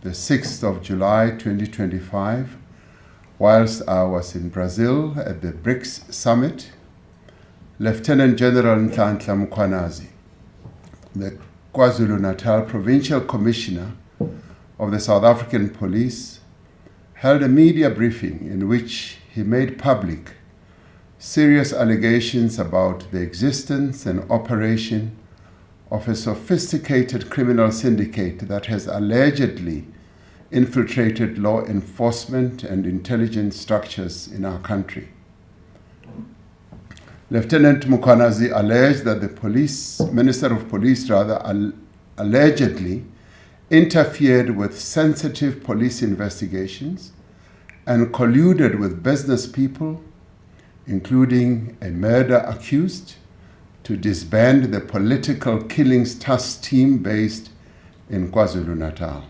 the 6th of July 2025, whilst I was in Brazil at the BRICS Summit, Lieutenant General Nhlanhla Mkhwanazi, the KwaZulu-Natal Provincial Commissioner of the South African Police, held a media briefing in which he made public serious allegations about the existence and operation of a sophisticated criminal syndicate that has allegedly infiltrated law enforcement and intelligence structures in our country. Lieutenant Mkhwanazi alleged that the Minister of Police allegedly interfered with sensitive police investigations and colluded with business people, including a murder accused, to disband the political killings task team based in KwaZulu-Natal.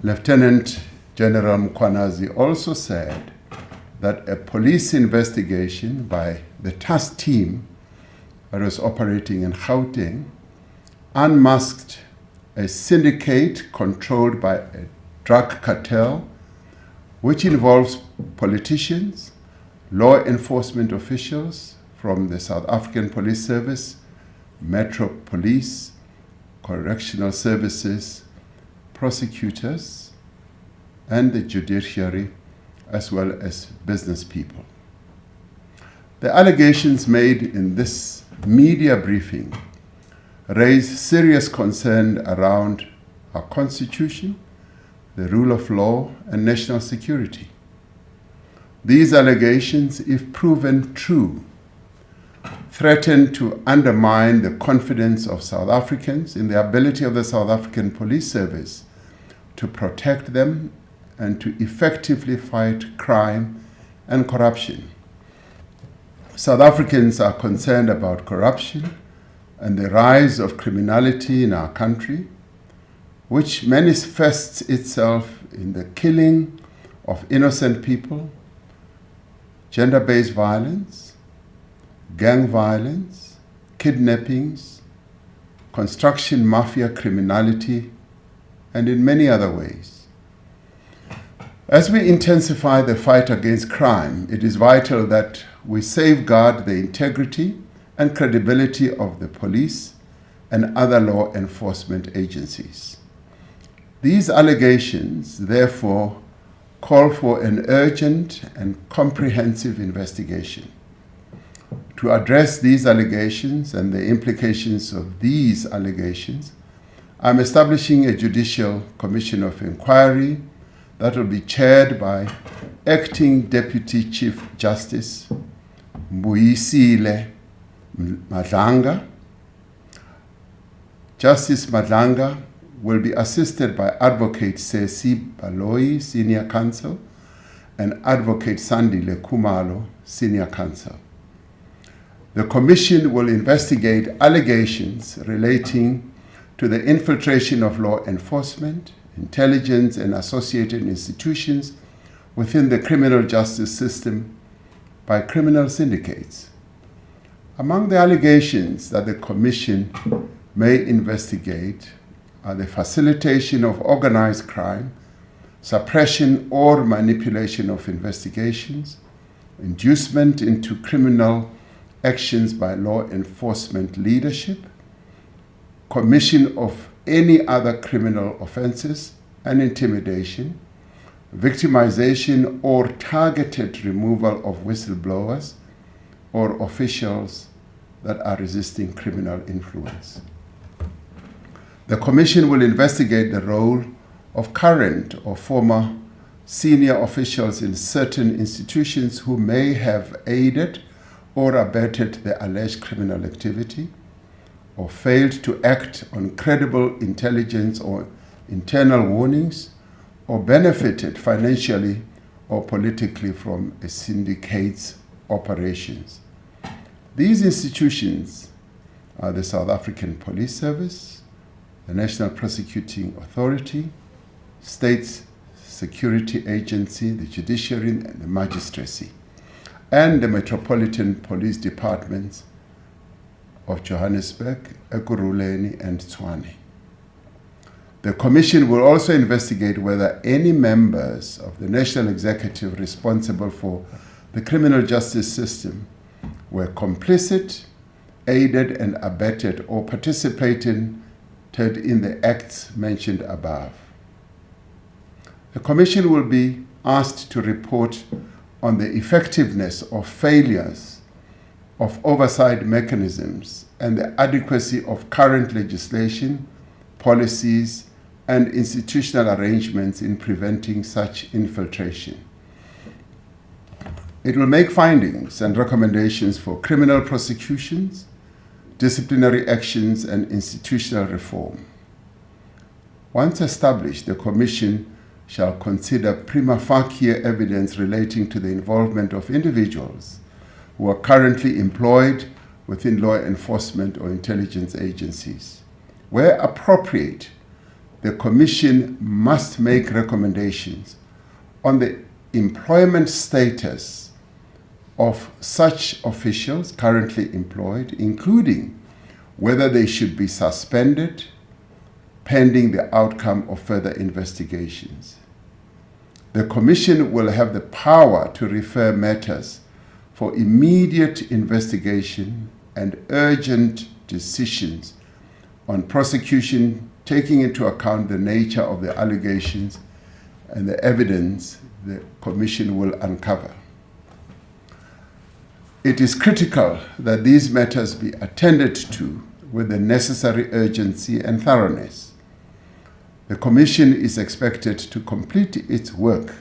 Lieutenant General Mkhwanazi also said that a police investigation by the task team that was operating in Gauteng unmasked a syndicate controlled by a drug cartel, which involves politicians, law enforcement officials from the South African Police Service, Metro Police, correctional services, prosecutors, and the judiciary, as well as business people. The allegations made in this media briefing raise serious concern around our Constitution, the rule of law, and national security. These allegations, if proven true, threaten to undermine the confidence of South Africans in the ability of the South African Police Service to protect them and to effectively fight crime and corruption. South Africans are concerned about corruption and the rise of criminality in our country, which manifests itself in the killing of innocent people, gender-based violence, gang violence, kidnappings, construction mafia criminality, and in many other ways. As we intensify the fight against crime, it is vital that we safeguard the integrity and credibility of the police and other law enforcement agencies. These allegations, therefore, call for an urgent and comprehensive investigation. To address these allegations and the implications of these allegations, I'm establishing a judicial commission of inquiry that will be chaired by Acting Deputy Chief Justice Mbuyisile Madlanga. Justice Madlanga will be assisted by Advocate Sesi Baloyi, Senior Counsel, and Advocate Sandile Khumalo, Senior Counsel. The Commission will investigate allegations relating to the infiltration of law enforcement, intelligence, and associated institutions within the criminal justice system by criminal syndicates. Among the allegations that the Commission may investigate are the facilitation of organized crime, suppression or manipulation of investigations, inducement into criminal actions by law enforcement leadership, commission of any other criminal offenses, and intimidation, victimization or targeted removal of whistleblowers or officials that are resisting criminal influence. The Commission will investigate the role of current or former senior officials in certain institutions who may have aided or abetted the alleged criminal activity, or failed to act on credible intelligence or internal warnings, or benefited financially or politically from a syndicate's operations. These institutions are the South African Police Service, the National Prosecuting Authority, State Security Agency, the Judiciary, and the Magistracy, and the Metropolitan Police Departments of Johannesburg, Ekurhuleni, and Tshwane. The Commission will also investigate whether any members of the National Executive responsible for the criminal justice system were complicit, aided and abetted, or participated in the acts mentioned above. The Commission will be asked to report on the effectiveness or failures of oversight mechanisms and the adequacy of current legislation, policies, and institutional arrangements in preventing such infiltration. It will make findings and recommendations for criminal prosecutions, disciplinary actions, and institutional reform. Once established, the Commission shall consider prima facie evidence relating to the involvement of individuals who are currently employed within law enforcement or intelligence agencies. Where appropriate, the Commission must make recommendations on the employment status of such officials currently employed, including whether they should be suspended pending the outcome of further investigations. The Commission will have the power to refer matters for immediate investigation and urgent decisions on prosecution, taking into account the nature of the allegations and the evidence the Commission will uncover. It is critical that these matters be attended to with the necessary urgency and thoroughness. The Commission is expected to complete its work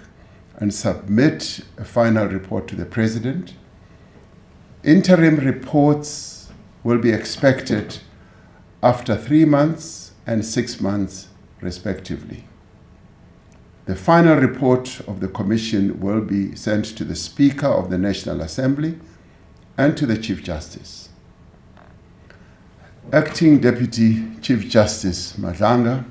and submit a final report to the President. Interim reports will be expected after 3 months and 6 months, respectively. The final report of the Commission will be sent to the Speaker of the National Assembly and to the Chief Justice. Acting Deputy Chief Justice Nhlanhla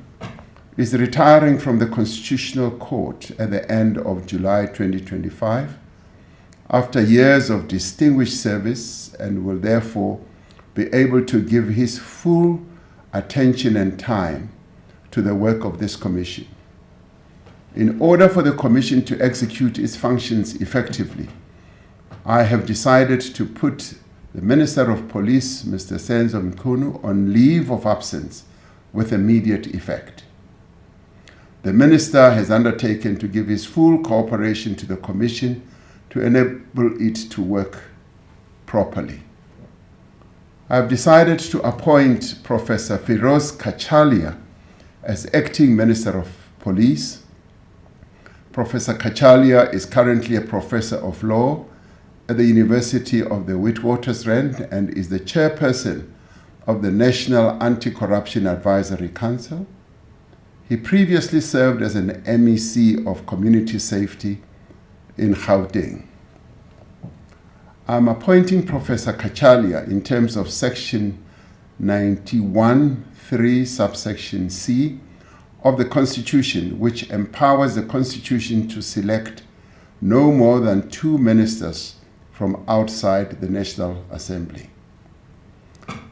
is retiring from the Constitutional Court at the end of July 2025 after years of distinguished service, and will therefore be able to give his full attention and time to the work of this Commission. In order for the Commission to execute its functions effectively, I have decided to put the Minister of Police, Mr. Senzo Mkhwanazi, on leave of absence with immediate effect. The Minister has undertaken to give his full cooperation to the Commission to enable it to work properly. I have decided to appoint Professor Firoz Kachalia as Acting Minister of Police. Professor Kachalia is currently a Professor of Law at the University of the Witwatersrand and is the Chairperson of the National Anti-Corruption Advisory Council. He previously served as an MEC of Community Safety in Gauteng. I'm appointing Professor Kachalia in terms of Section 91(3) subsection C of the Constitution, which empowers the Constitution to select no more than 2 ministers from outside the National Assembly.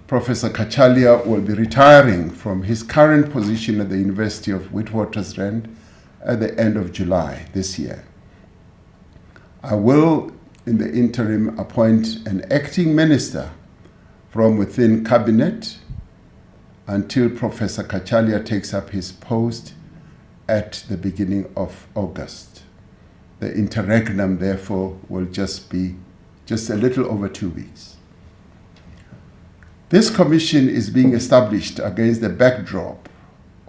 Professor Kachalia will be retiring from his current position at the University of Witwatersrand at the end of July this year. I will, in the interim, appoint an acting minister from within Cabinet until Professor Kachalia takes up his post at the beginning of August. The interregnum, therefore, will just be a little over 2 weeks. This Commission is being established against the backdrop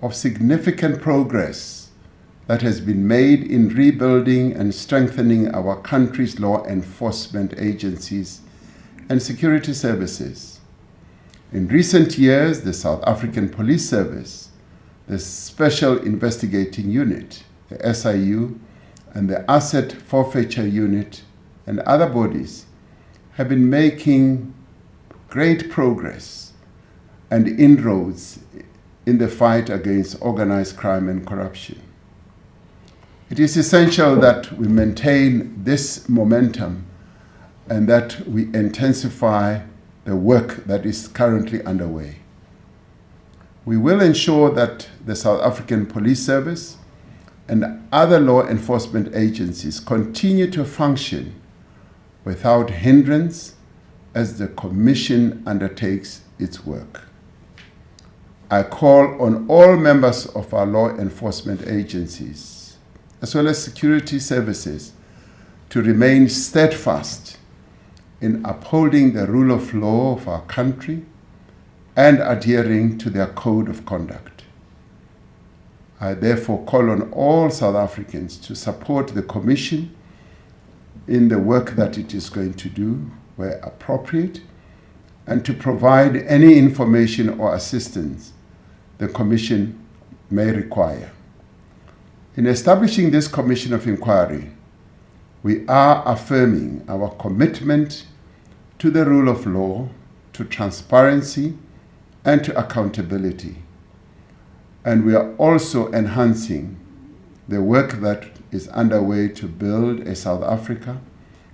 of significant progress that has been made in rebuilding and strengthening our country's law enforcement agencies and security services. In recent years, the South African Police Service, the Special Investigating Unit, the SIU, and the Asset Forfeiture Unit and other bodies have been making great progress and inroads in the fight against organized crime and corruption. It is essential that we maintain this momentum and that we intensify the work that is currently underway. We will ensure that the South African Police Service and other law enforcement agencies continue to function without hindrance as the Commission undertakes its work. I call on all members of our law enforcement agencies, as well as security services, to remain steadfast in upholding the rule of law of our country and adhering to their code of conduct. I therefore call on all South Africans to support the Commission in the work that it is going to do where appropriate, and to provide any information or assistance the Commission may require. In establishing this Commission of Inquiry, we are affirming our commitment to the rule of law, to transparency, and to accountability. And we are also enhancing the work that is underway to build a South Africa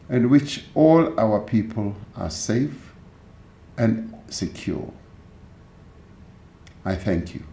in which all our people are safe and secure. I thank you.